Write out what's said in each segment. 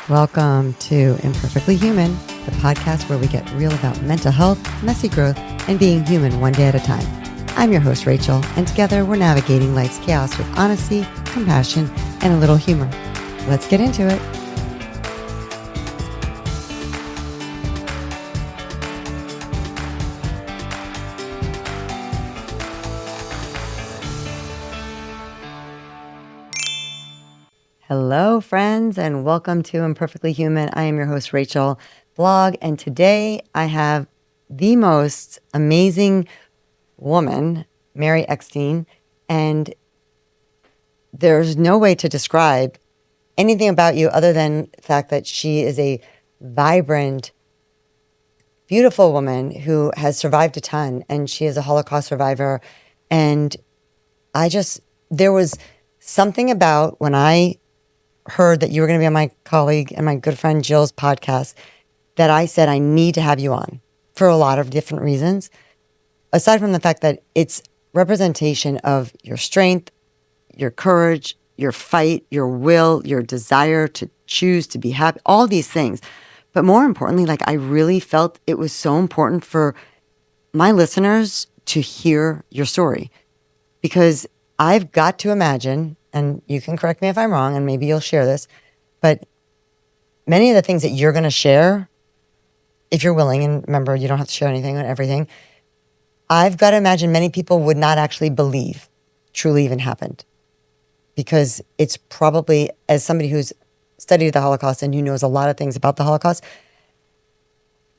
Welcome to Imperfectly Human, the podcast where we get real about mental health, messy growth, and being human one day at a time. I'm your host, Rachel, and together we're navigating life's chaos with honesty, compassion, and a little humor. Let's get into it. Hello, friends, and welcome to Imperfectly Human. I am your host, Rachel Blogg, and today I have the most amazing woman, Mary Eckstein, and there's no way to describe anything about you other than the fact that she is a vibrant, beautiful woman who has survived a ton, and she is a Holocaust survivor. And there was something about when I heard that you were going to be on my colleague and my good friend Jill's podcast that I said I need to have you on for a lot of different reasons. Aside from the fact that it's representation of your strength, your courage, your fight, your will, your desire to choose to be happy, all these things. But more importantly, I really felt it was so important for my listeners to hear your story, because I've got to imagine, and you can correct me if I'm wrong, and maybe you'll share this, but many of the things that you're going to share, if you're willing, and remember, you don't have to share anything and everything, I've got to imagine many people would not actually believe truly even happened. Because it's probably, as somebody who's studied the Holocaust and who knows a lot of things about the Holocaust,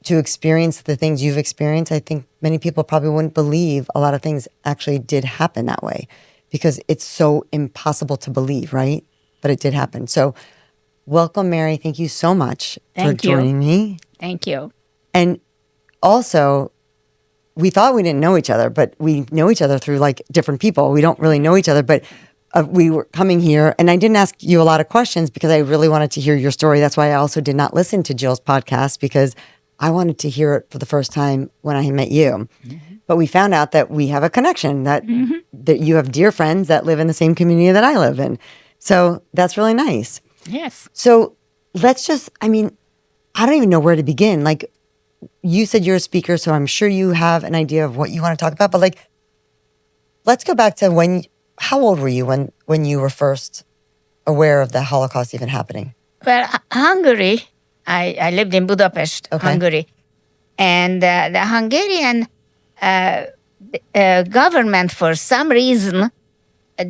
to experience the things you've experienced, I think many people probably wouldn't believe a lot of things actually did happen that way. Because it's so impossible to believe, right? But it did happen. So welcome, Mary. Thank you so much for joining me. Thank you. And also, we thought we didn't know each other, but we know each other through different people. We don't really know each other, but we were coming here, and I didn't ask you a lot of questions because I really wanted to hear your story. That's why I also did not listen to Jill's podcast, because I wanted to hear it for the first time when I met you. Mm-hmm. But we found out that we have a connection, that you have dear friends that live in the same community that I live in. So that's really nice. Yes. So let's I don't even know where to begin. You said you're a speaker, so I'm sure you have an idea of what you want to talk about. But let's go back to how old were you when you were first aware of the Holocaust even happening? Well, Hungary, I lived in Budapest, Hungary. And the Hungarian government, for some reason,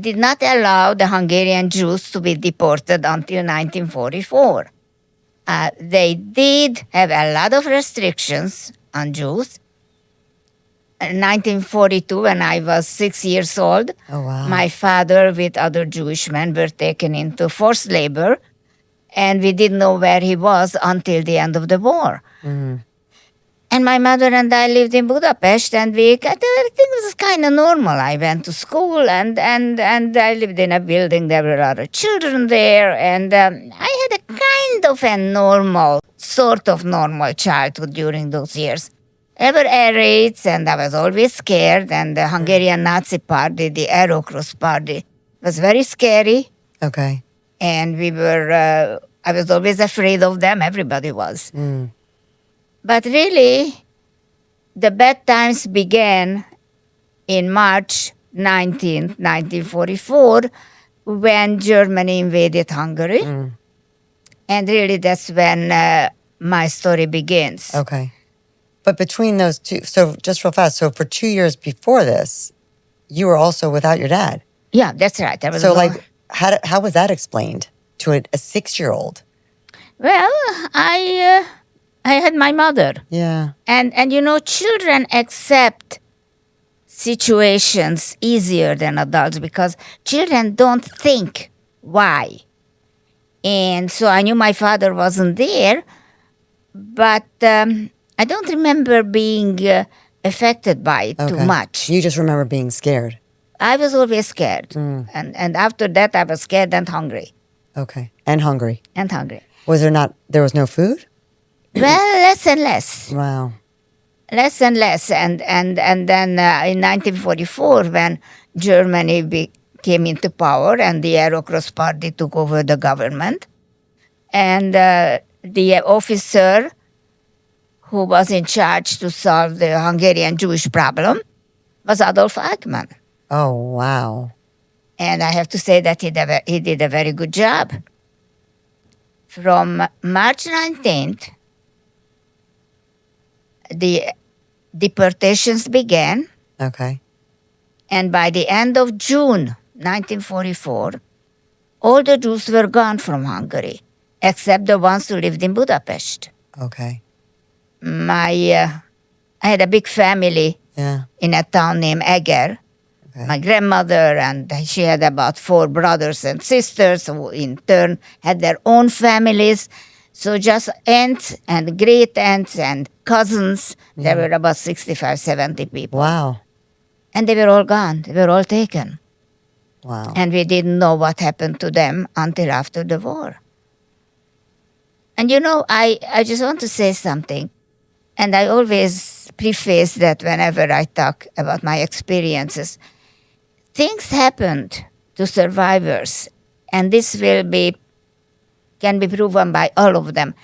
did not allow the Hungarian Jews to be deported until 1944. They did have a lot of restrictions on Jews. In 1942, when I was 6 years old, my father with other Jewish men were taken into forced labor, and we didn't know where he was until the end of the war. Mm. And my mother and I lived in Budapest, and everything was kind of normal. I went to school, and I lived in a building. There were a lot of children there, and I had a kind of a sort of normal childhood during those years. There were air raids, and I was always scared, and the Hungarian Nazi party, the Aerocross party, was very scary. Okay. And I was always afraid of them. Everybody was. Mm. But really, the bad times began in March 19th, 1944, when Germany invaded Hungary. Mm. And really, that's when my story begins. Okay. But between those two, so just real fast, so for 2 years before this, you were also without your dad. Yeah, that's right. How was that explained to a 6-year-old? Well, I had my mother. Yeah. And children accept situations easier than adults because children don't think why. And so I knew my father wasn't there, but I don't remember being affected by it too much. You just remember being scared. I was always scared. Mm. And after that, I was scared and hungry. Okay. And hungry. And hungry. There was no food? Well, less and less. Wow. Less and less. And then in 1944, when Germany came into power and the Aerocross party took over the government, And the officer who was in charge to solve the Hungarian Jewish problem was Adolf Eichmann. Oh, wow. And I have to say that he did a very good job. From March 19th, the deportations began, Okay. and by the end of June 1944, all the Jews were gone from Hungary, except the ones who lived in Budapest. Okay. I had a big family Yeah. in a town named Eger. Okay. My grandmother, and she had about 4 brothers and sisters who in turn had their own families. So just aunts and great aunts and cousins. There were about 65, 70 people. Wow. And they were all gone. They were all taken. Wow. And we didn't know what happened to them until after the war. And I just want to say something. And I always preface that whenever I talk about my experiences. Things happened to survivors, and this can be proven by all of them,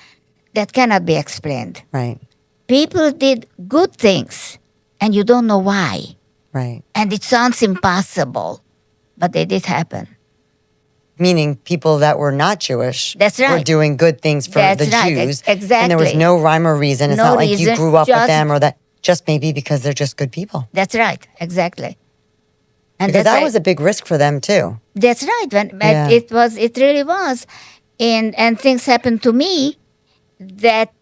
that cannot be explained. Right. People did good things, and you don't know why. Right. And it sounds impossible, but they did happen. Meaning people that were not Jewish That's right. were doing good things for That's the right. Jews. Exactly. And there was no rhyme or reason. It's No not like you reason, grew up with just- them or that. Just maybe because they're just good people. That's right, exactly. And Because that right. was a big risk for them too. That's right. Yeah. It really was. And things happened to me that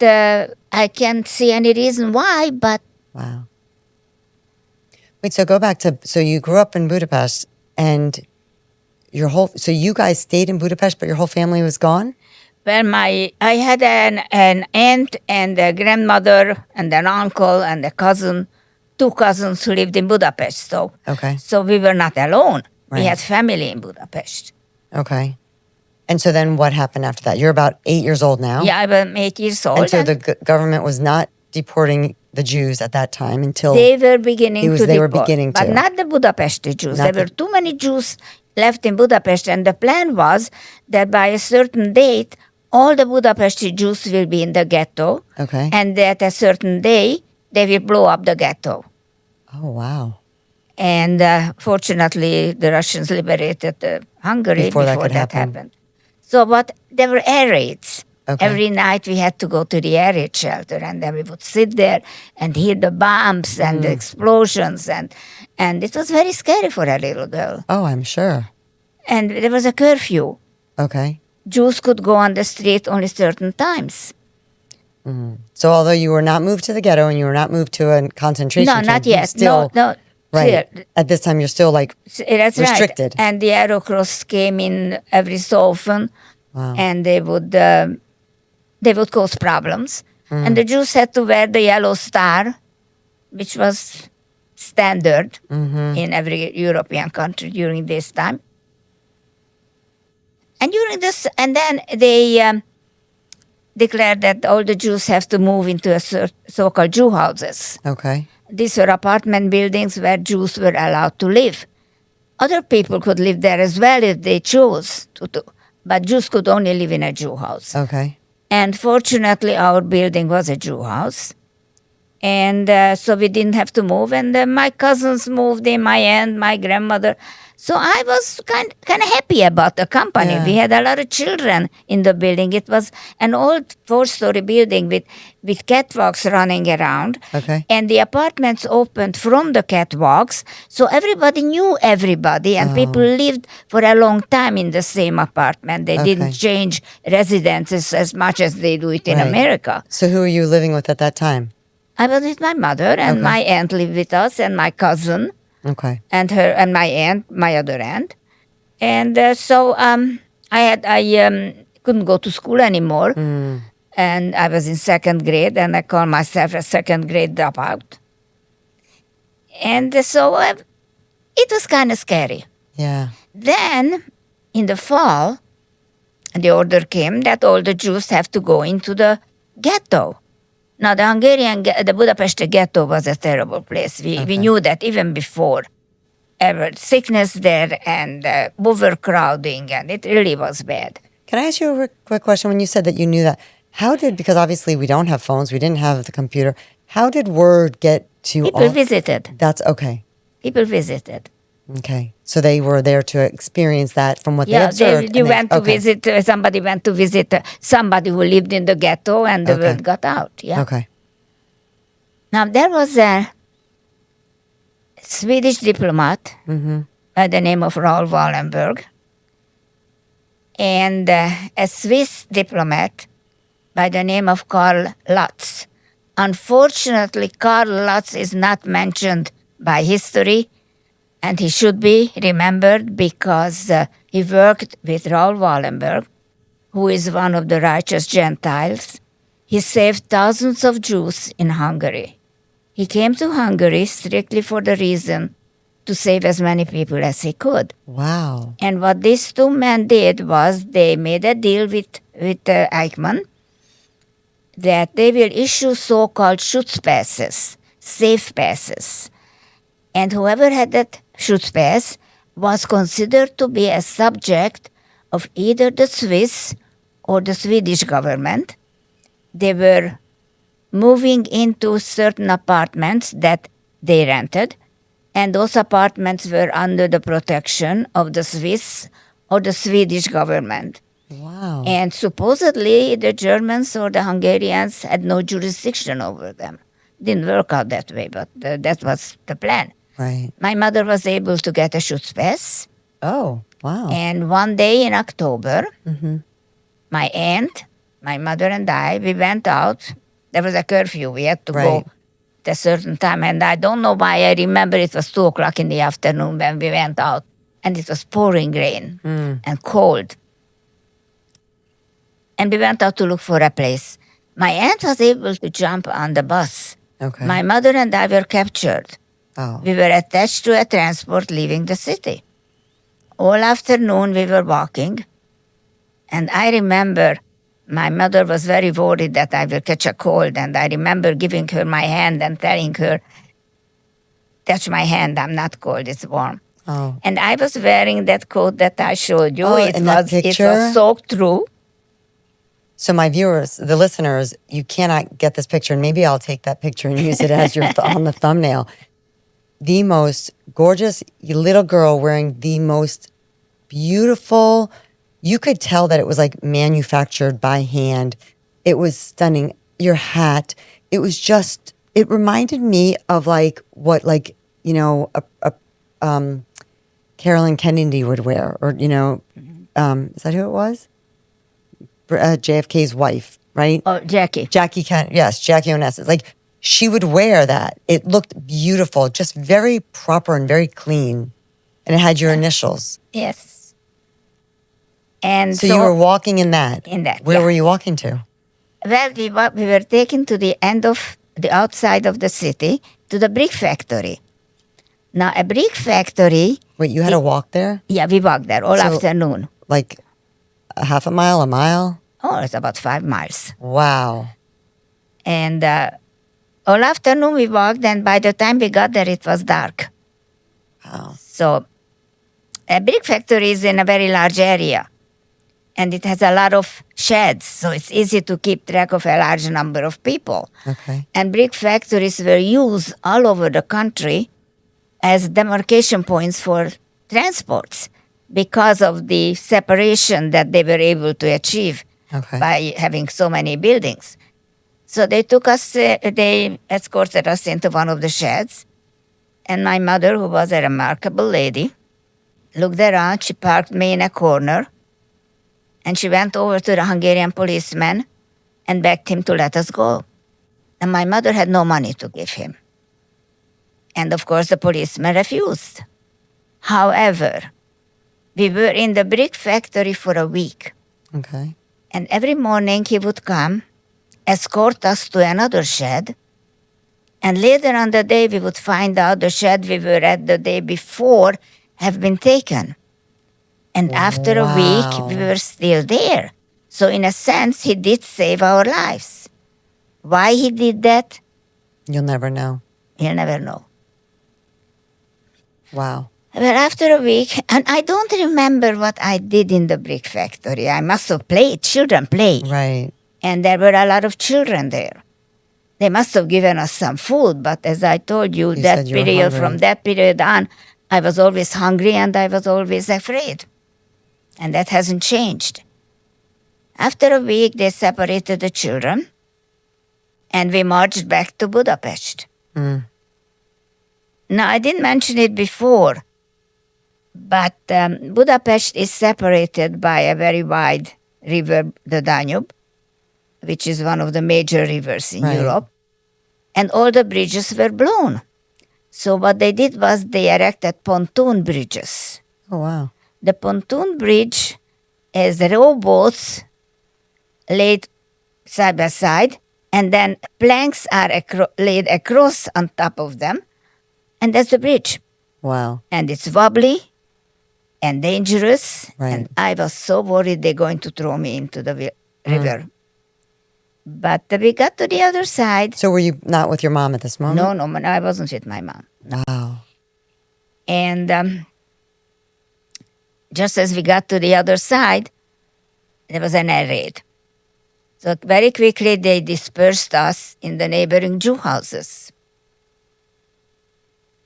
I can't see any reason why, but Wow. Wait, so go back to, so you grew up in Budapest and so you guys stayed in Budapest, but your whole family was gone? well, I had an aunt and a grandmother and an uncle and a cousin, 2 cousins who lived in Budapest. Okay. So we were not alone. Right. We had family in Budapest. Okay. And so then what happened after that? You're about 8 years old now. Yeah, I was 8 years old. And so the government was not deporting the Jews at that time until they were beginning to they were deport, beginning but to. not the Budapesti Jews. Not There were too many Jews left in Budapest, and the plan was that by a certain date, all the Budapesti Jews will be in the ghetto, Okay. and that a certain day, they will blow up the ghetto. Oh, wow. And fortunately, the Russians liberated Hungary Before before that that, could happen. happened. So, but there were air raids. Okay. Every night we had to go to the air raid shelter, and then we would sit there and hear the bombs and the explosions, and it was very scary for a little girl. Oh, I'm sure. And there was a curfew. Okay. Jews could go on the street only certain times. So although you were not moved to the ghetto and you were not moved to a concentration No, camp, not you yet. still, No. right. Still, At this time, you're still like, that's restricted. right. And the Aerocross came in every so often, wow. and they would cause problems. And the Jews had to wear the yellow star, which was standard in every European country during this time. And and then they declared that all the Jews have to move into a so-called Jew houses. Okay. These were apartment buildings where Jews were allowed to live. Other people could live there as well if they chose to, but Jews could only live in a Jew house. Okay. And fortunately, our building was a Jew house. And so we didn't have to move. And my cousins moved in, my aunt, my grandmother. So I was kind of happy about the company. Yeah. We had a lot of children in the building. It was an old 4-story building with catwalks running around. Okay. And the apartments opened from the catwalks. So everybody knew everybody. And people lived for a long time in the same apartment. They Okay. didn't change residences as much as they do it in Right. America. So who were you living with at that time? I was with my mother, and my aunt lived with us, and my cousin, Okay. and my aunt, my other aunt. And so I couldn't go to school anymore, and I was in 2nd grade, and I called myself a 2nd grade dropout. And so it was kind of scary. Yeah. Then, in the fall, the order came that all the Jews have to go into the ghetto. Now, the Budapest ghetto was a terrible place. We knew that even before. There was sickness there and overcrowding, and it really was bad. Can I ask you a quick question? When you said that you knew that, because obviously we don't have phones, we didn't have the computer. How did word get to People visited. That's okay. People visited. Okay. So they were there to experience that from what they observed. They went to visit, somebody went to visit somebody who lived in the ghetto, and the word got out. Yeah. Okay. Now, there was a Swedish diplomat by the name of Raoul Wallenberg, and a Swiss diplomat by the name of Karl Lutz. Unfortunately, Karl Lutz is not mentioned by history, and he should be remembered because he worked with Raoul Wallenberg, who is one of the righteous Gentiles. He saved thousands of Jews in Hungary. He came to Hungary strictly for the reason to save as many people as he could. Wow. And what these two men did was they made a deal with Eichmann that they will issue so-called Schutzpasses, safe passes. And whoever had that Schutzpass was considered to be a subject of either the Swiss or the Swedish government. They were moving into certain apartments that they rented, and those apartments were under the protection of the Swiss or the Swedish government. Wow. And supposedly the Germans or the Hungarians had no jurisdiction over them. Didn't work out that way, but that was the plan. Right. My mother was able to get a Schutzpass. Oh, wow. And one day in October, my aunt, my mother and I, we went out. There was a curfew. We had to go at a certain time. And I don't know why I remember it was 2 o'clock in the afternoon when we went out. And it was pouring rain and cold. And we went out to look for a place. My aunt was able to jump on the bus. Okay. My mother and I were captured. Oh. We were attached to a transport leaving the city. All afternoon we were walking. And I remember my mother was very worried that I will catch a cold. And I remember giving her my hand and telling her, touch my hand, I'm not cold, it's warm. Oh. And I was wearing that coat that I showed you. Oh, it was soaked through. So my viewers, the listeners, you cannot get this picture. And maybe I'll take that picture and use it as your on the thumbnail. The most gorgeous little girl wearing the most beautiful. You could tell that it was like manufactured by hand. It was stunning. Your hat. It was just. It reminded me of like what Carolyn Kennedy would wear, or is that who it was? JFK's wife, right? Oh, Jackie. Jackie Onassis. Like, she would wear that. It looked beautiful, just very proper and very clean. And it had your initials. Yes. And so you were walking in that. Where were you walking to? Well, we were taken to the end of the outside of the city, to the brick factory. Now, a brick factory... Wait, you had to walk there? Yeah, we walked there all afternoon. Like a half a mile? Oh, it's about 5 miles. Wow. And all afternoon we walked, and by the time we got there, it was dark. Wow. So a brick factory is in a very large area, and it has a lot of sheds, so it's easy to keep track of a large number of people. Okay. And brick factories were used all over the country as demarcation points for transports because of the separation that they were able to achieve by having so many buildings. So they took us, they escorted us into one of the sheds, and my mother, who was a remarkable lady, looked around. She parked me in a corner, and she went over to the Hungarian policeman and begged him to let us go. And my mother had no money to give him. And of course, the policeman refused. However, we were in the brick factory for a week. Okay. And every morning he would come, escort us to another shed, and later on the day we would find out the shed we were at the day before have been taken. And after a week, we were still there. So in a sense, he did save our lives. Why he did that? You'll never know. You'll never know. Wow. Well, after a week, and I don't remember what I did in the brick factory. I must have played. Children play. Right. And there were a lot of children there. They must have given us some food, but as I told you, You that said you were period, hungry. from that period on, I was always hungry and I was always afraid. And that hasn't changed. After a week, they separated the children and we marched back to Budapest. Mm. Now, I didn't mention it before, but Budapest is separated by a very wide river, the Danube, which is one of the major rivers in Right. Europe, and all the bridges were blown. So what they did was they erected pontoon bridges. Oh, wow. The pontoon bridge is rowboats laid side by side, and then planks are laid across on top of them, and that's the bridge. Wow. And it's wobbly and dangerous, Right. and I was so worried they're going to throw me into the river. But we got to the other side. So were you not with your mom at this moment? No, I wasn't with my mom. Wow. And just as we got to the other side, there was an air raid. So very quickly they dispersed us in the neighboring Jew houses.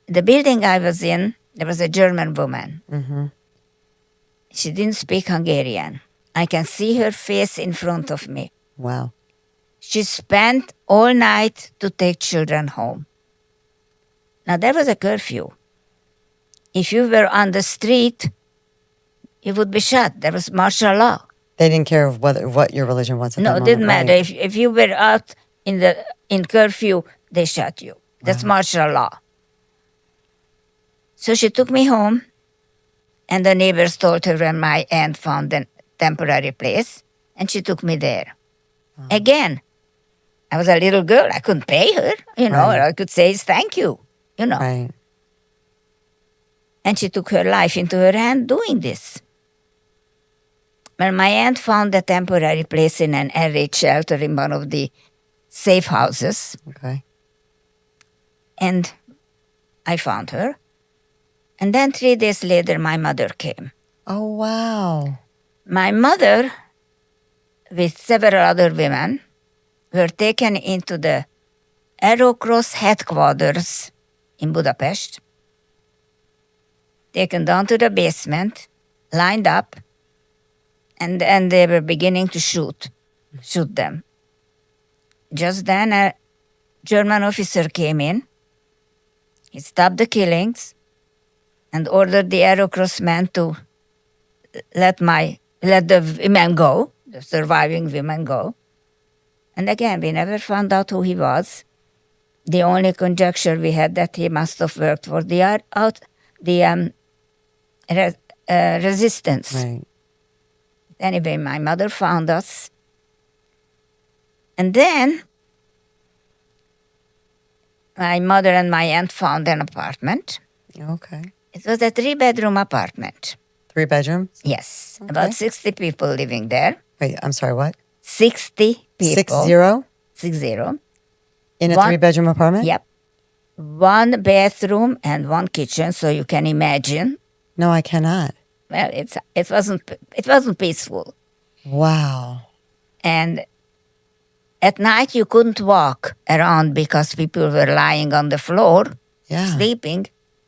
The building I was in, there was a German woman. Mm-hmm. She didn't speak Hungarian. I can see her face in front of me. Wow. She spent all night to take children home. Now, there was a curfew. If you were on the street, you would be shot. There was martial law. They didn't care what your religion was at that No, it moment. didn't matter. Right. If you were out in curfew, they shot you. That's martial law. So she took me home, and the neighbors told her when my aunt found a temporary place, and she took me there. Again, I was a little girl. I couldn't pay her, Right. or I could say thank you, Right. And she took her life into her hand doing this. When my aunt found a temporary place in an air raid shelter in one of the safe houses, Okay. and I found her. And then 3 days later, my mother came. Oh, wow. My mother, with several other women, were taken into the Aerocross headquarters in Budapest, taken down to the basement, lined up, and they were beginning to shoot them. Just then, a German officer came in. He stopped the killings and ordered the Aerocross men to let the women go, the surviving women go. And again, we never found out who he was. The only conjecture we had that he must have worked for the resistance. Right. Anyway, my mother found us. And then my mother and my aunt found an apartment. Okay. It was a 3-bedroom apartment. 3 bedrooms? Yes, Okay. about 60 people living there. Wait, I'm sorry, what? 60 people. 60? 60. In a One- 3-bedroom apartment? Yep. 1 bathroom and 1 kitchen, so you can imagine. No, I cannot. Well, it wasn't peaceful. Wow. And at night you couldn't walk around because people were lying on the floor, Yeah. sleeping.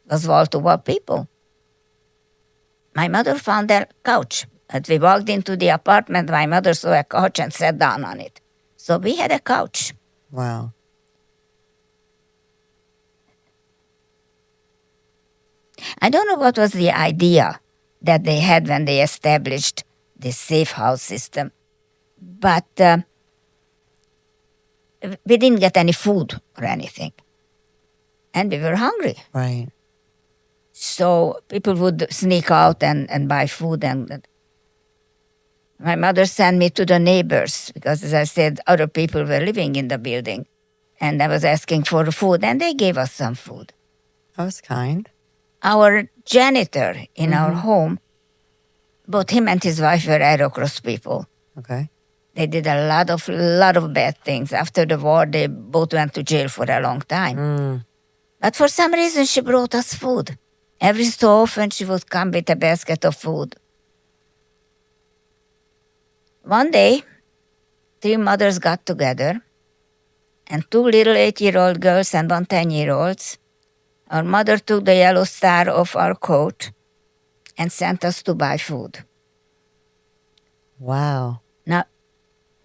It was wall-to-wall people. My mother found a couch. As we walked into the apartment, my mother saw a couch and sat down on it. So we had a couch. Wow. I don't know what was the idea that they had when they established this safe house system, but we didn't get any food or anything. And we were hungry. Right. So people would sneak out and buy food. And my mother sent me to the neighbors because, as I said, other people were living in the building. And I was asking for food, and they gave us some food. That was kind. Our janitor in our home, both him and his wife were Aerocross people. Okay. They did a lot of bad things. After the war, they both went to jail for a long time. But for some reason, she brought us food. Every so often she would come with a basket of food. One day, 3 mothers got together, and 2 little 8-year-old girls and 1 10-year-old. Our mother took the yellow star off our coat and sent us to buy food. Wow. Now,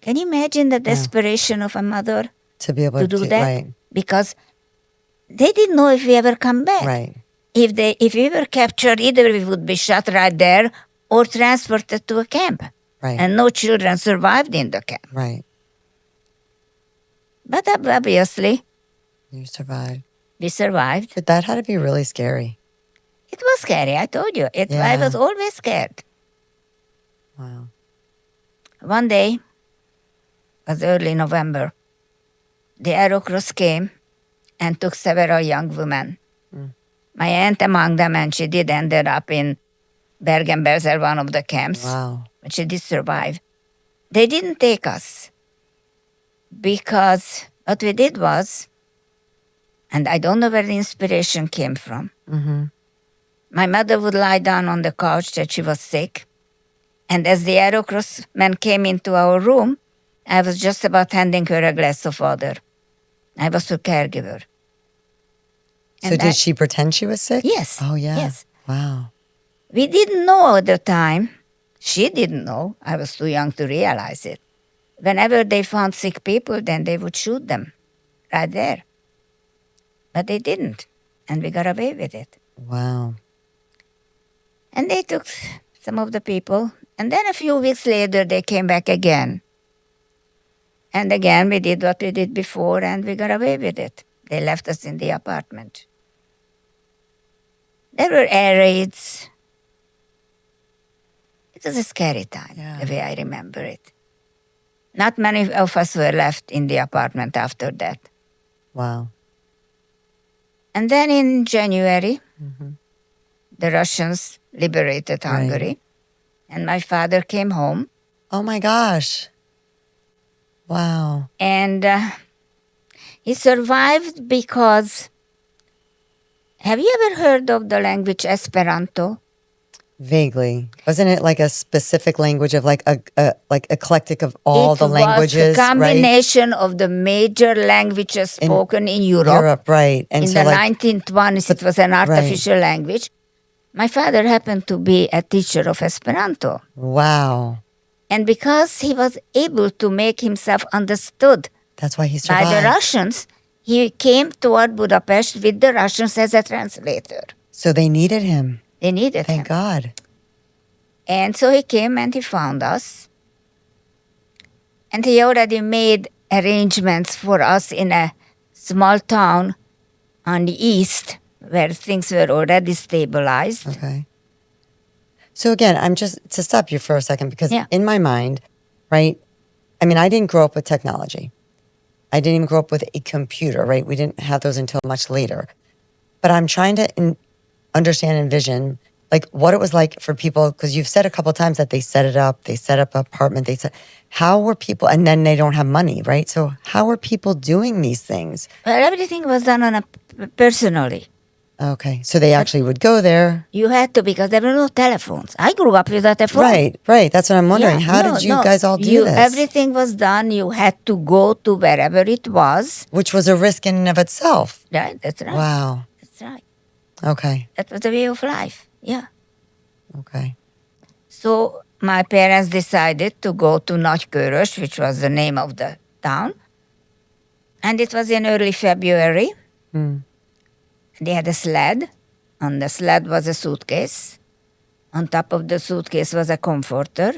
can you imagine the desperation of a mother To be able to to do that? right. Because they didn't know if we ever come back. Right. If we were captured, either we would be shot right there or transported to a camp. Right. And no children survived in the camp. Right. But obviously, You survived. we survived. But that had to be really scary. It was scary, I told you. I Yeah. was always scared. Wow. One day, it was early November, the Aerocross came and took several young women. My aunt among them, and she did ended up in Bergen-Belsen, one of the camps. Wow. But she did survive. They didn't take us because what we did was, and I don't know where the inspiration came from, my mother would lie down on the couch that she was sick, and as the Aerocross men came into our room, I was just about handing her a glass of water. I was her caregiver. So And did she pretend she was sick? Yes. Oh, yeah. Yes. Wow. We didn't know at the time. She didn't know. I was too young to realize it. Whenever they found sick people, then they would shoot them right there. But they didn't, and we got away with it. Wow. And they took some of the people, and then a few weeks later, they came back again. And again, we did what we did before, and we got away with it. They left us in the apartment. There were air raids. It was a scary time, the way I remember it. Not many of us were left in the apartment after that. Wow. And then in January, the Russians liberated Hungary, and my father came home. Oh, my gosh. Wow. And he survived because, have you ever heard of the language Esperanto? Vaguely. Wasn't it like a specific language of like a like eclectic of all the languages, It was a right? combination of the major languages spoken in Europe. Right. And In so the like, 1920s, it was an artificial language. My father happened to be a teacher of Esperanto. wow. And because he was able to make himself understood That's why he by survived. the Russians, he came toward Budapest with the Russians as a translator. So they needed him. They needed Thank him. God. And so he came and he found us. And he already made arrangements for us in a small town on the east where things were already stabilized. Okay. So again, I'm just to stop you for a second because in my mind, right? I mean, I didn't grow up with technology. I didn't even grow up with a computer, right? We didn't have those until much later. But I'm trying to understand and envision like what it was like for people, because you've said a couple of times that they set it up, they set up an apartment, they said, how were people, and then they don't have money, right? So how are people doing these things? Well, everything was done on a personally. Okay, so they actually would go there. You had to because there were no telephones. I grew up without a phone. Right. That's what I'm wondering. How did you guys all do this? Everything was done. You had to go to wherever it was. Which was a risk in and of itself. Right, that's right. Wow. That's right. Okay. That was the way of life. Yeah. Okay. So my parents decided to go to Nagykörös, which was the name of the town. And it was in early February. They had a sled. On the sled was a suitcase. On top of the suitcase was a comforter.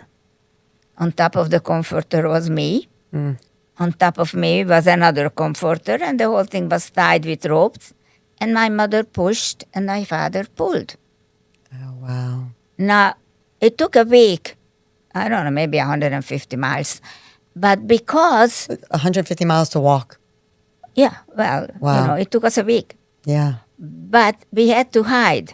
On top of the comforter was me. On top of me was another comforter, and the whole thing was tied with ropes. And my mother pushed, and my father pulled. Oh, wow. Now, it took a week. I don't know, maybe 150 miles. But because... 150 miles to walk. Yeah, well, Wow. it took us a week. Yeah. But we had to hide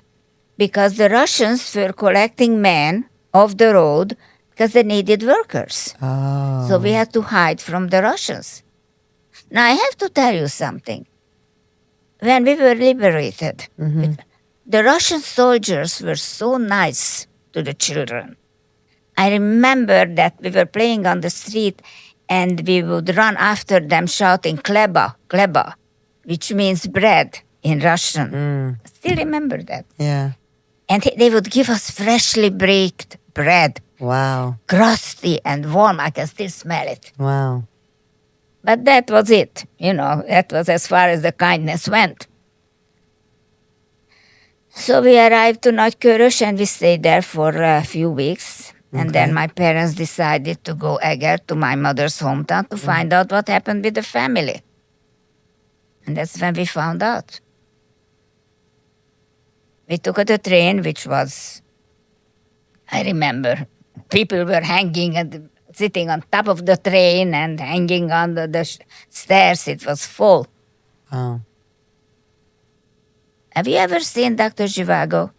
because the Russians were collecting men off the road because they needed workers. Oh. So we had to hide from the Russians. Now, I have to tell you something. When we were liberated, the Russian soldiers were so nice to the children. I remember that we were playing on the street and we would run after them shouting "Kleba, kleba," which means bread in Russian. I still remember that. Yeah. And they would give us freshly baked bread, Wow. crusty and warm. I can still smell it. Wow. But that was it. That was as far as the kindness went. So we arrived to Nagykörös and we stayed there for a few weeks. And then my parents decided to go Eger to my mother's hometown to find out what happened with the family. And that's when we found out. We took the train, which was, I remember, people were hanging and sitting on top of the train and hanging on the stairs. It was full. Wow. Have you ever seen Dr. Zhivago?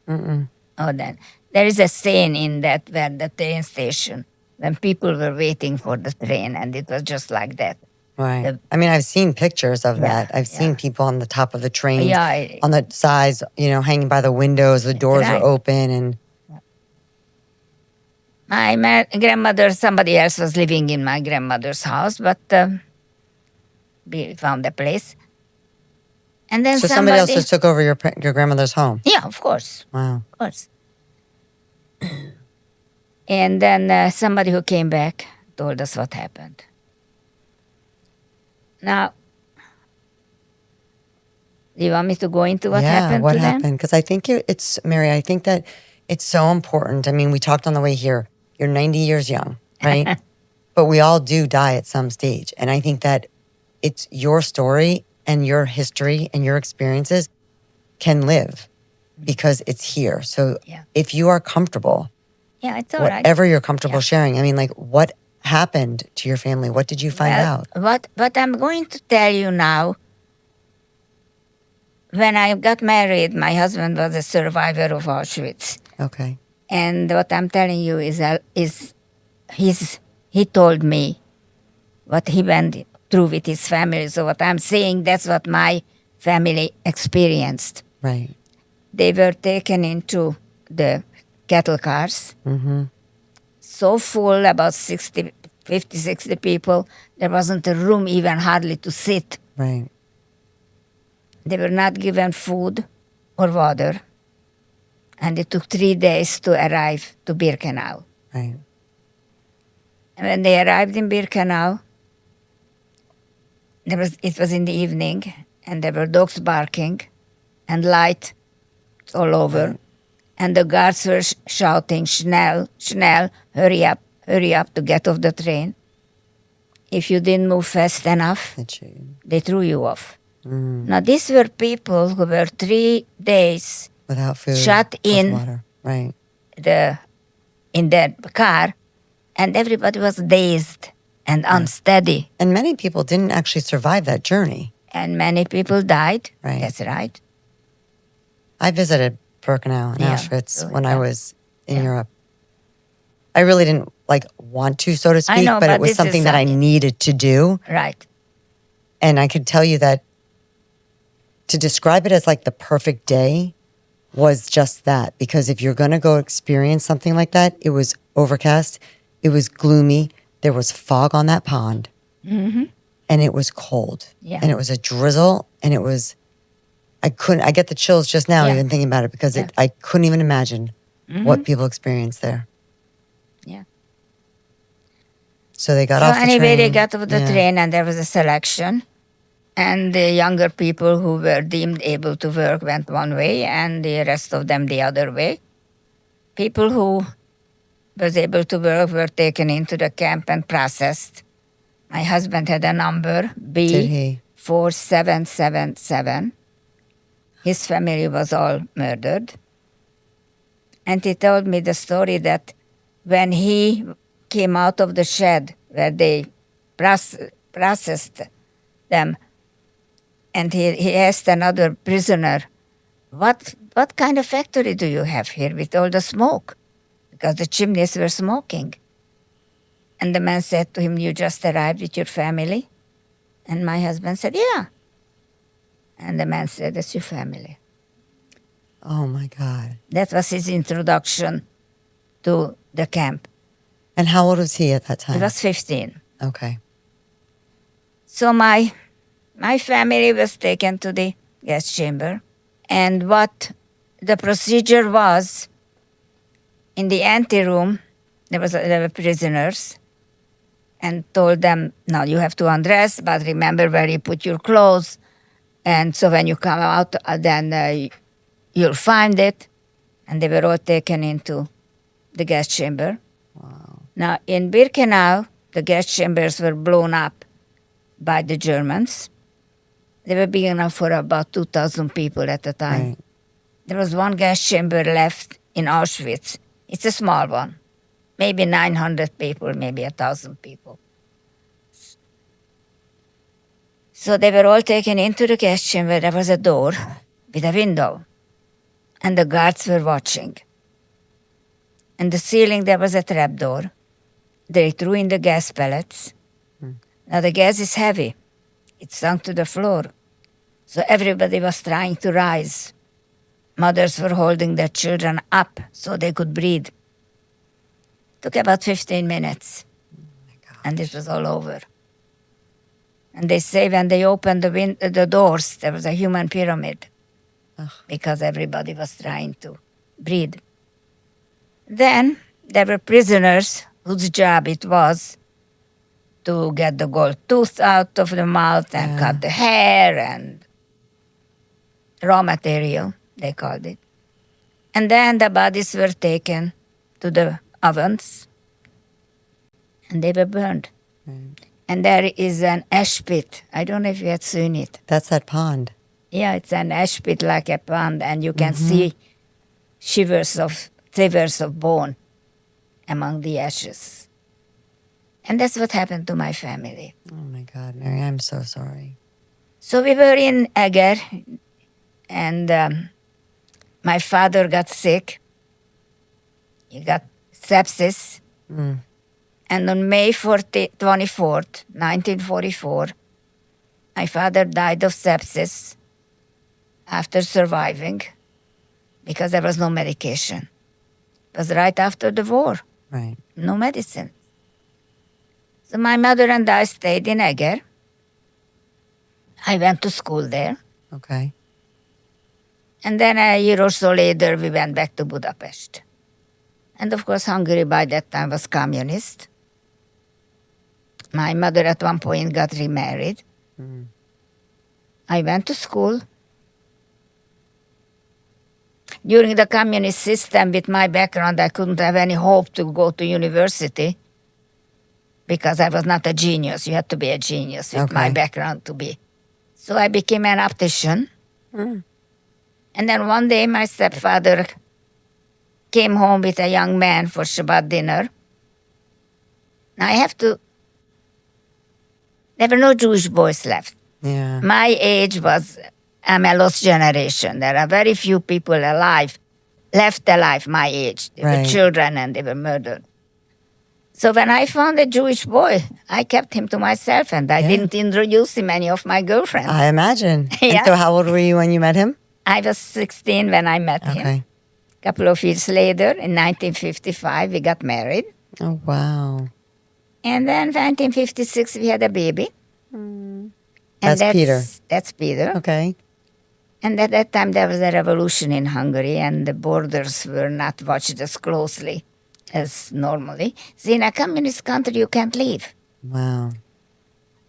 Mm-mm. Oh, then. There is a scene in that where the train station, when people were waiting for the train, and it was just like that. Right. I mean, I've seen pictures of that. I've seen people on the top of the trains, on the sides, hanging by the windows. The doors are open, and my grandmother, somebody else was living in my grandmother's house, but we found a place. And then so somebody else just took over your grandmother's home. Yeah, of course. Wow. Of course. And then somebody who came back told us what happened. Now, do you want me to go into what happened what to them? happened? Because I think it's, Mary, I think that it's so important. I mean, we talked on the way here. You're 90 years young, right? But we all do die at some stage. And I think that it's your story and your history and your experiences can live because it's here. So if you are comfortable, it's all right. Whatever you're comfortable sharing. I mean, like, what happened to your family? What did you find out? What I'm going to tell you now, when I got married, my husband was a survivor of Auschwitz. Okay. And what I'm telling you is he told me what he went through with his family. So what I'm saying, that's what my family experienced. Right. They were taken into the cattle cars. Mm-hmm. So full, about 50, 60 people. There wasn't a room even hardly to sit. Right. They were not given food or water. And it took 3 days to arrive to Birkenau. Right. And when they arrived in Birkenau, it was in the evening, and there were dogs barking and light all over. Right. And the guards were shouting, "Schnell, schnell, hurry up to get off the train." If you didn't move fast enough, they threw you off. Now, these were people who were 3 days without food, shut in water. Right. in their car, and everybody was dazed and unsteady. And many people didn't actually survive that journey. And many people died. Right. That's right. I visited Birkenau and Auschwitz when I was in Europe. I really didn't want to, so to speak, but it was something that I needed to do. Right. And I could tell you that to describe it as the perfect day was just that. Because if you're going to go experience something like that, it was overcast, it was gloomy, there was fog on that pond, and it was cold. Yeah. And it was a drizzle, and it was... I get the chills just now even thinking about it because I couldn't even imagine what people experienced there. Yeah. So they got off the train. Anyway, they got off the train and there was a selection. And the younger people who were deemed able to work went one way and the rest of them the other way. People who was able to work were taken into the camp and processed. My husband had a number, B4777. His family was all murdered. And he told me the story that when he came out of the shed where they processed them, and he asked another prisoner, what kind of factory do you have here with all the smoke? Because the chimneys were smoking. And the man said to him, "You just arrived with your family?" And my husband said, "Yeah." And the man said, "That's your family." Oh my God. That was his introduction to the camp. And how old was he at that He time? was 15. Okay. So my family was taken to the gas chamber. And what the procedure was, in the anteroom, there were prisoners, and told them, now you have to undress, but remember where you put your clothes. And so when you come out, then you'll find it. And they were all taken into the gas chamber. Wow. Now, in Birkenau, the gas chambers were blown up by the Germans. They were big enough for about 2,000 people at the time. Right. There was one gas chamber left in Auschwitz. It's a small one. Maybe 900 people, maybe 1,000 people. So they were all taken into the gas chamber. There was a door with a window, and the guards were watching. In the ceiling, there was a trapdoor. They threw in the gas pellets. Now, the gas is heavy. It sunk to the floor. So everybody was trying to rise. Mothers were holding their children up so they could breathe. Took about 15 minutes, and it was all over. And they say when they opened the doors, there was a human pyramid. Ugh. Because everybody was trying to breathe. Then there were prisoners whose job it was to get the gold tooth out of the mouth and cut the hair and raw material, they called it. And then the bodies were taken to the ovens and they were burned. Right. And there is an ash pit. I don't know if you had seen it. That's that pond. Yeah, it's an ash pit like a pond, and you can see shivers of bone among the ashes. And that's what happened to my family. Oh my God, Mary, I'm so sorry. So we were in Eger, and my father got sick. He got sepsis. And on May 24th, 1944, my father died of sepsis after surviving because there was no medication. It was right after the war. Right. No medicine. So my mother and I stayed in Eger. I went to school there. Okay. And then a year or so later, we went back to Budapest. And of course, Hungary by that time was communist. My mother at one point got remarried. I went to school. During the communist system, with my background, I couldn't have any hope to go to university because I was not a genius. You had to be a genius with my background to be. So I became an optician. And then one day, my stepfather came home with a young man for Shabbat dinner. Now I have to... There were no Jewish boys left. Yeah. My age was... I'm a lost generation. There are very few people left alive my age. They were children and they were murdered. So when I found a Jewish boy, I kept him to myself and I didn't introduce him any of my girlfriends. I imagine. Yeah. And so how old were you when you met him? I was 16 when I met him. A couple of years later, in 1955, we got married. Oh, wow. And then 1956, we had a baby. And That's Peter. That's Peter. Okay. And at that time, there was a revolution in Hungary, and the borders were not watched as closely as normally. See, in a communist country, you can't leave. Wow.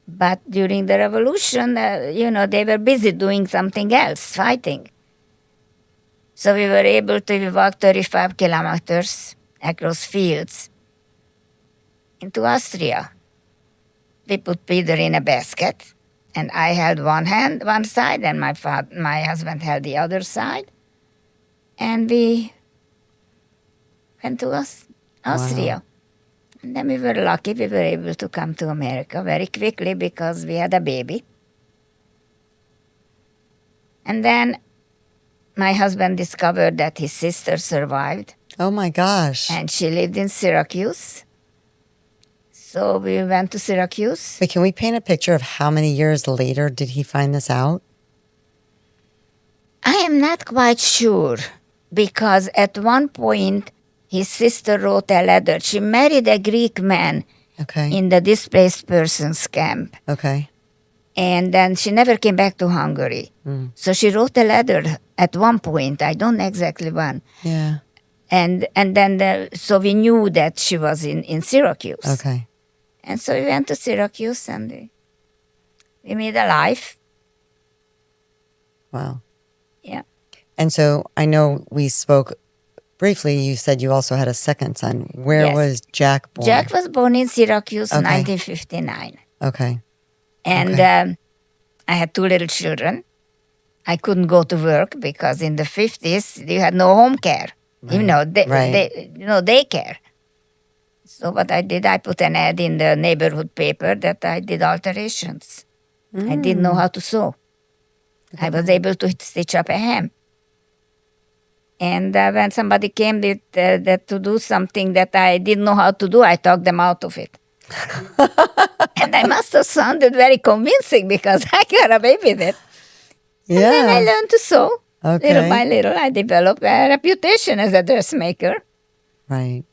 But during the revolution, they were busy doing something else, fighting. So we were able to walk 35 kilometers across fields into Austria. We put Peter in a basket. And I held one side, and my husband held the other side. And we went to Austria. Wow. And then we were lucky we were able to come to America very quickly because we had a baby. And then my husband discovered that his sister survived. Oh, my gosh. And she lived in Syracuse. So we went to Syracuse. Wait, can we paint a picture of how many years later did he find this out? I am not quite sure, because at one point his sister wrote a letter. She married a Greek man Okay. in the displaced persons camp. Okay. And then she never came back to Hungary. So she wrote a letter at one point. I don't know exactly when. Yeah. And then so we knew that she was in Syracuse. Okay. And so we went to Syracuse and we made a life. Wow. Yeah. And so I know we spoke briefly. You said you also had a second son. Where Yes. was Jack born? Jack was born in Syracuse in Okay. 1959. Okay. And Okay. I had two little children. I couldn't go to work because in the 50s, you had no home care. You know, daycare. So what I did, I put an ad in the neighborhood paper that I did alterations. I didn't know how to sew. I was able to stitch up a hem. And when somebody came with that to do something that I didn't know how to do, I talked them out of it. And I must have sounded very convincing because I got away with it. And then I Yeah. learned to sew. Okay. Little by little, I developed a reputation as a dressmaker. Right.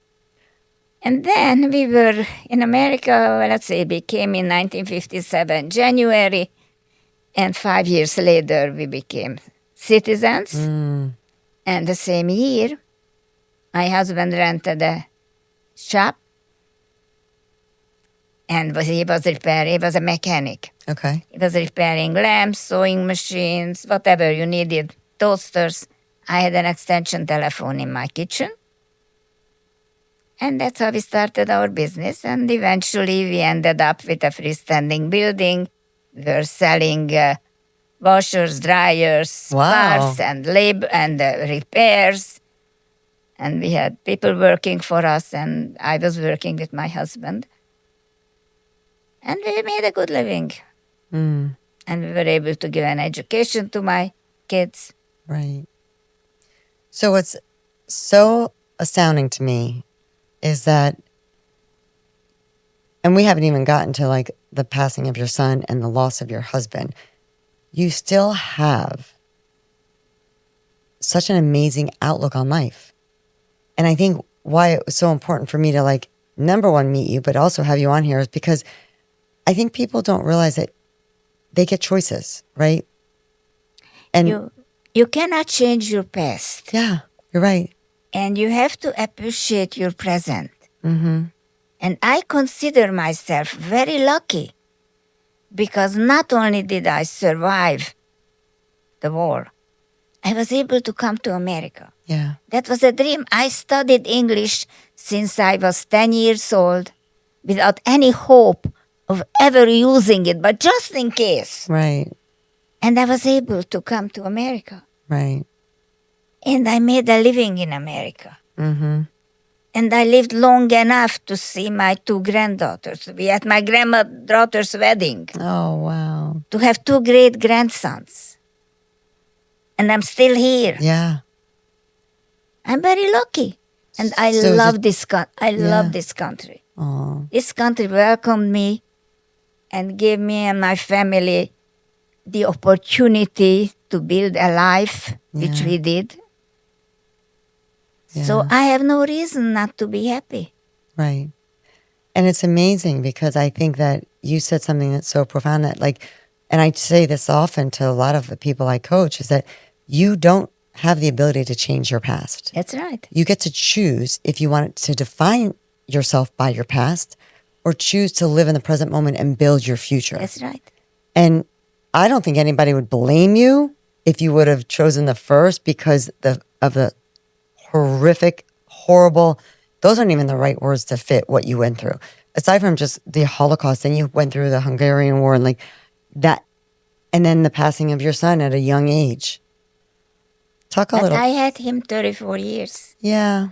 And then we were in America, let's say, became in 1957, January. And 5 years later, we became citizens. And the same year, my husband rented a shop. And he was a mechanic. Okay. He was repairing lamps, sewing machines, whatever you needed, toasters. I had an extension telephone in my kitchen. And that's how we started our business. And eventually we ended up with a freestanding building. We were selling washers, dryers, Wow. parts, and labor and repairs. And we had people working for us, and I was working with my husband. And we made a good living. And we were able to give an education to my kids. Right. So what's so astounding to me is that, and we haven't even gotten to like the passing of your son and the loss of your husband, you still have such an amazing outlook on life. And I think why it was so important for me to like, number one, meet you, but also have you on here is because I think people don't realize that they get choices, right? And You cannot change your past. yeah, you're right. And you have to appreciate your present. And I consider myself very lucky because not only did I survive the war, I was able to come to America. Yeah. That was a dream. I studied English since I was 10 years old without any hope of ever using it, but just in case. Right. And I was able to come to America. Right. And I made a living in America. And I lived long enough to see my two granddaughters, to be at my granddaughter's wedding, Oh, wow. to have two great grandsons. And I'm still here. Yeah. I'm very lucky. And I So is love it- this I Yeah. love this country. Oh, This country welcomed me and gave me and my family the opportunity to build a life, which Yeah. we did. So Yeah. I have no reason not to be happy. right. And it's amazing because I think that you said something that's so profound that like, and I say this often to a lot of the people I coach, is that you don't have the ability to change your past. That's right. You get to choose if you want to define yourself by your past or choose to live in the present moment and build your future. That's right. And I don't think anybody would blame you if you would have chosen the first because of the horrific, horrible, those aren't even the right words to fit what you went through. Aside from just the Holocaust, then you went through the Hungarian War and like that, and then the passing of your son at a young age. Talk a But little. I had him 34 years. Yeah.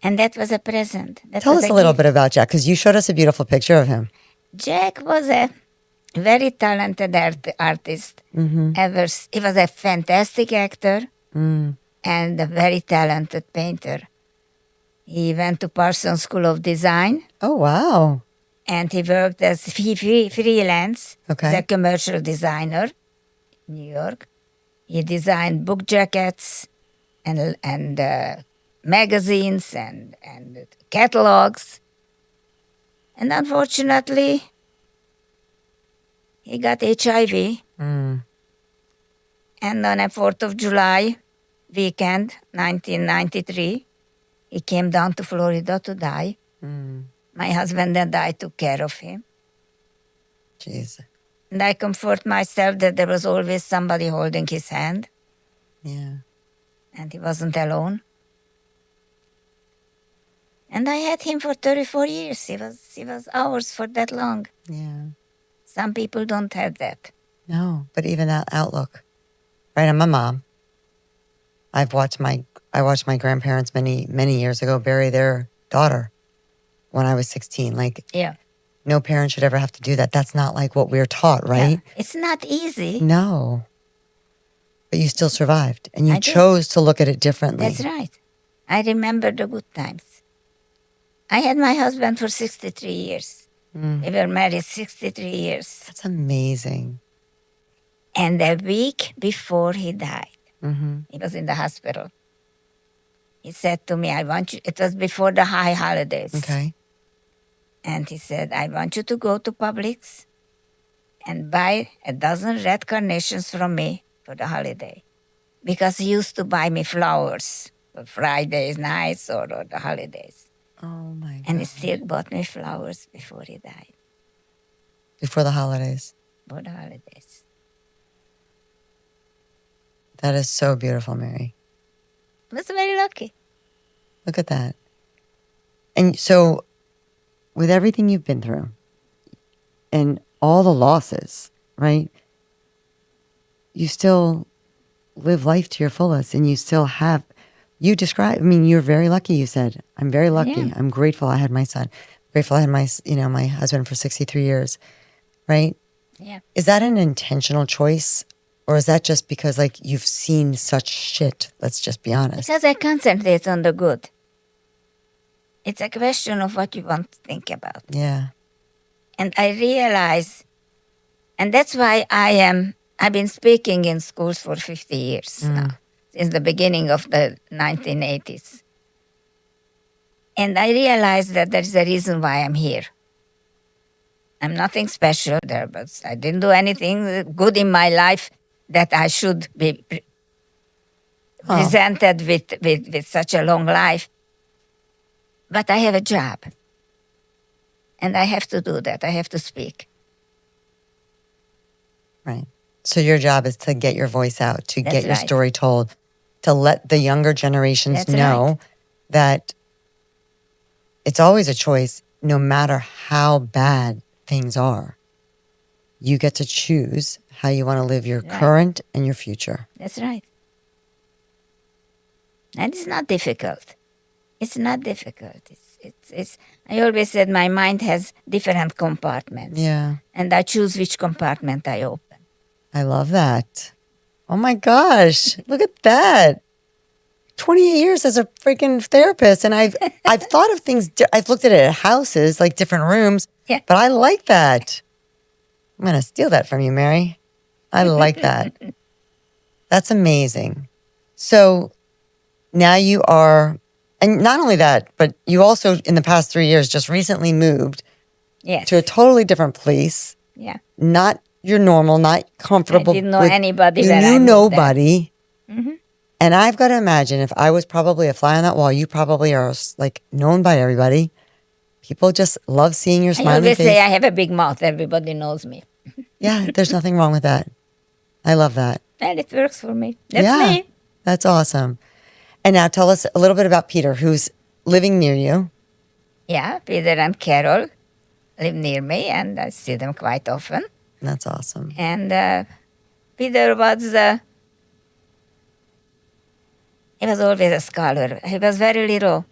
And that was a present. That Tell was us a little gift. bit about Jack because you showed us a beautiful picture of him. Jack was a very talented artist. He was a fantastic actor and a very talented painter. He went to Parsons School of Design Oh, wow. and he worked as freelance as Okay. a commercial designer in New York. He designed book jackets and magazines and catalogs. And unfortunately, he got HIV. Mm. And on a 4th of July weekend, 1993, he came down to Florida to die. Mm. My husband and I took care of him. Jeez. And I comfort myself that there was always somebody holding his hand, Yeah. and he wasn't alone. And I had him for 34 years. He was ours for that long. Yeah. Some people don't have that. No, but even that outlook, right? I'm a mom. I watched my grandparents many years ago bury their daughter when I was 16. Like, Yeah. no parent should ever have to do that. That's not like what we're taught, right? Yeah. It's not easy. No. But you still survived, and you I did. chose to look at it differently. That's right. I remember the good times. I had my husband for 63 years. Mm. We were married 63 years. That's amazing. And a week before he died, Mm-hmm. he was in the hospital. He said to me, I want you, it was before the high holidays. Okay. And he said, I want you to go to Publix and buy a dozen red carnations from me for the holiday. Because he used to buy me flowers for Fridays nights or the holidays. Oh my God. And he still bought me flowers before he died, Before the holidays. for the holidays. That is so beautiful, Mary. I was very lucky. Look at that. And so, with everything you've been through and all the losses, right? You still live life to your fullest, and you still have, you describe, I mean, you're very lucky, you said. I'm very lucky. Yeah. I'm grateful I had my son. Grateful I had my husband for 63 years, right? Yeah. Is that an intentional choice? Or is that just because, like, you've seen such shit? Let's just be honest. Because I concentrate on the good. It's a question of what you want to think about. Yeah. And I realize, and that's why I've been speaking in schools for 50 years now, since the beginning of the 1980s. And I realize that there's a reason why I'm here. I'm nothing special there, but I didn't do anything good in my life that I should be presented with such a long life. But I have a job. And I have to do that. I have to speak. Right. So your job is to get your voice out, to That's get your right. story told, to let the younger generations That's know right. that it's always a choice, no matter how bad things are. You get to choose how you want to live your Right. current and your future. That's right. And it's not difficult. It's not difficult. It's. I always said my mind has different compartments. Yeah. And I choose which compartment I open. I love that. Oh my gosh. Look at that. 28 years as a freaking therapist. And I've thought of things, I've looked at it at houses, like different rooms. Yeah. But I like that. I'm going to steal that from you, Mary. I like that. That's amazing. So now you are, and not only that, but you also in the past 3 years just recently moved Yes. to a totally different place. Yeah. Not your normal, not comfortable. I didn't know with- anybody You when I knew moved nobody. Mhm. And I've got to imagine if I was probably a fly on that wall, you probably are like known by everybody. People just love seeing your I smiling always face. say I have a big mouth. Everybody knows me. Yeah, there's nothing wrong with that. I love that. And it works for me. That's Yeah, me. that's awesome. And now tell us a little bit about Peter, who's living near you. Yeah, Peter and Carol live near me, and I see them quite often. That's awesome. And Peter was, he was always a scholar. He was very little.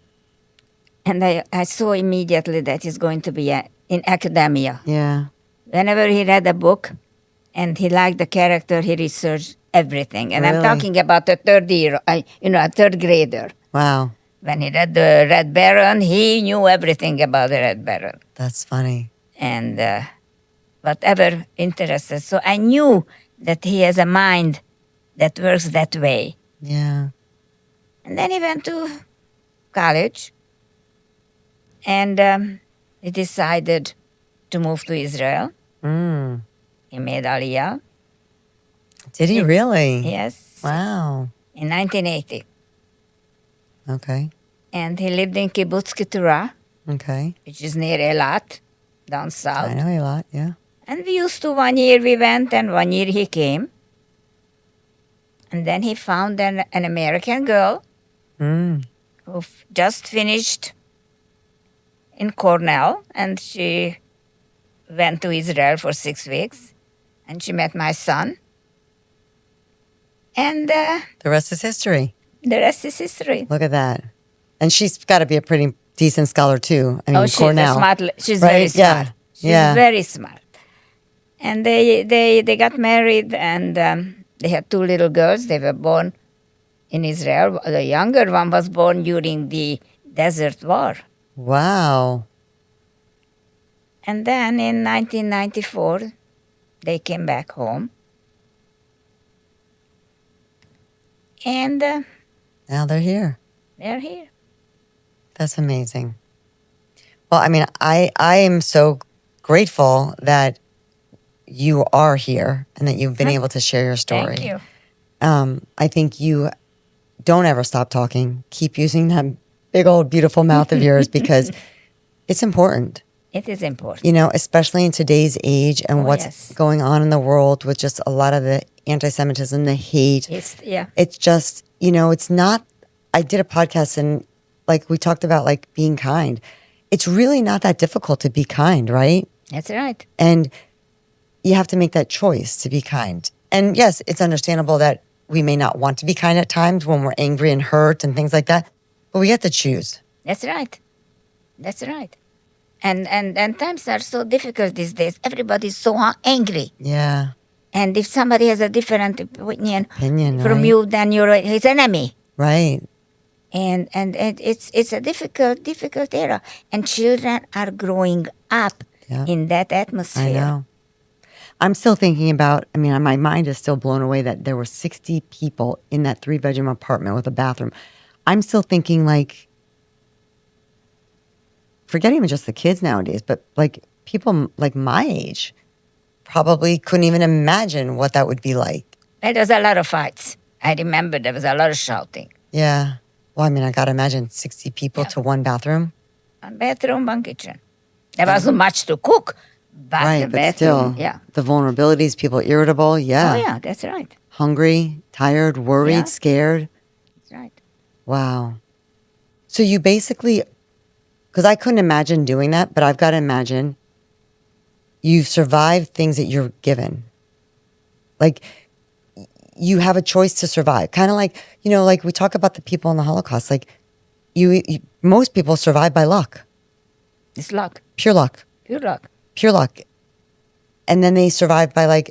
And I saw immediately that he's going to be in academia. Yeah. Whenever he read a book and he liked the character, he researched everything. And I'm Really? talking about a a third grader. Wow. When he read the Red Baron, he knew everything about the Red Baron. That's funny. And whatever interested. So I knew that he has a mind that works that way. Yeah. And then he went to college, and he decided to move to Israel. Mm. He made Aliyah. Did he really? Yes. Wow. In 1980. Okay. And he lived in Kibbutz Keturah, Okay. which is near Eilat, down south. I know a lot. Yeah. And we used to, 1 year we went, and 1 year he came. And then he found an American girl Mm. who just finished in Cornell, and she went to Israel for 6 weeks, and she met my son. And The rest is history. the rest is history. Look at that. And she's got to be a pretty decent scholar too. I mean, She's Cornell. She's Right? very smart. Yeah. She's Yeah. very smart. And they got married, and they had 2 little girls. They were born in Israel. The younger one was born during the Desert War. Wow. And then in 1994, they came back home. And Now they're here. they're here. That's amazing. Well, I mean, I am so grateful that you are here and that you've been able to share your story. Thank you. I think you don't ever stop talking. Keep using that big old beautiful mouth of yours because it's important. It is important. You know, especially in today's age and what's yes. going on in the world with just a lot of the anti-Semitism, the hate. It's just, you know, it's not, I did a podcast and like we talked about like being kind. It's really not that difficult to be kind, right? That's right. And you have to make that choice to be kind. And yes, it's understandable that we may not want to be kind at times when we're angry and hurt and things like that, but we have to choose. That's right. That's right. And times are so difficult these days. Everybody's so angry. Yeah. And if somebody has a different opinion from right? you, then you're his enemy. Right. And it's a difficult era. And children are growing up in that atmosphere. I know. I'm still thinking about, I mean, my mind is still blown away that there were 60 people in that 3-bedroom apartment with a bathroom. I'm still thinking like, forgetting even just the kids nowadays, but like people like my age probably couldn't even imagine what that would be like. There was a lot of fights. I remember there was a lot of shouting. Yeah. Well, I mean, I got to imagine 60 people to one bathroom. One bathroom, one kitchen. There wasn't much to cook, but Right, the but bathroom, still, the vulnerabilities, people irritable, Oh, yeah, that's right. hungry, tired, worried, Yeah. scared. That's right. Wow. So you basically, because I couldn't imagine doing that, but I've got to imagine you've survived things that you're given. Like you have a choice to survive. Kind of like, you know, like we talk about the people in the Holocaust. Like you most people survive by luck, It's luck, pure luck, pure luck. pure luck. And then they survive by like,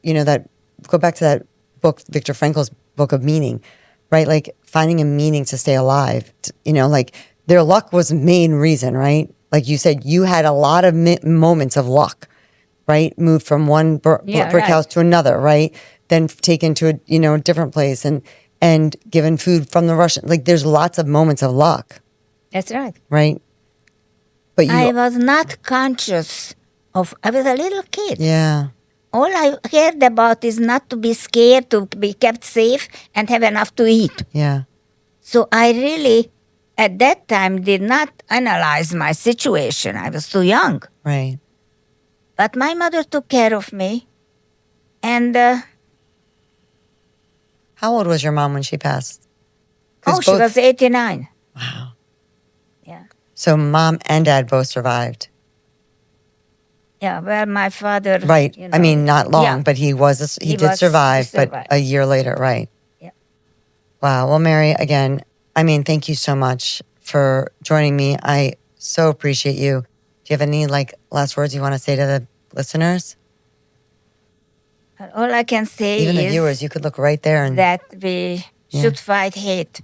you know, that, go back to that book, Viktor Frankl's book of meaning, right? Like finding a meaning to stay alive, you know, like their luck was the main reason, right? Like you said, you had a lot of moments of luck, right? Moved from one brick house to another, right? Then taken to a, you know, different place and given food from the Russian. Like there's lots of moments of luck, That's right. right? But you, I was not conscious of, I was a little kid. yeah, All I cared about is not to be scared, to be kept safe, and have enough to eat. yeah, So I really, at that time, did not analyze my situation. I was too young. right. But my mother took care of me. And, How old was your mom when she passed? 'Cause she was 89. Wow. Yeah. So mom and dad both survived. Yeah, well, my father... Right. you I know, mean, not long, yeah. but he He did was- survive, he but survived. a year later, right. Yeah. Wow. Well, Mary, again, I mean, thank you so much for joining me. I so appreciate you. Do you have any like last words you want to say to the listeners? All I can say Even the is viewers, you could look right there and that we Yeah. should fight hate.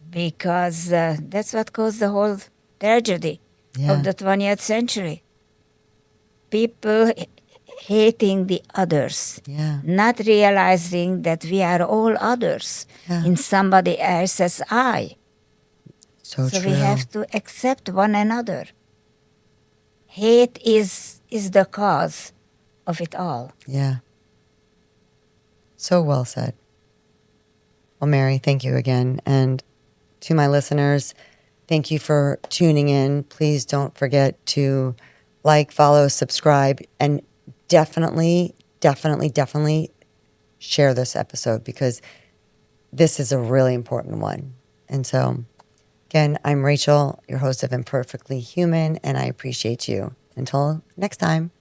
Because that's what caused the whole tragedy Yeah. of the 20th century. People hating the others, Yeah. not realizing that we are all others Yeah. in somebody else's eye. So So true. we have to accept one another. Hate is the cause of it all. Yeah. So well said. Well, Mary, thank you again. And to my listeners, thank you for tuning in. Please don't forget to like, follow, subscribe, and definitely share this episode because this is a really important one. And so, again, I'm Rachel, your host of Imperfectly Human, and I appreciate you. Until next time.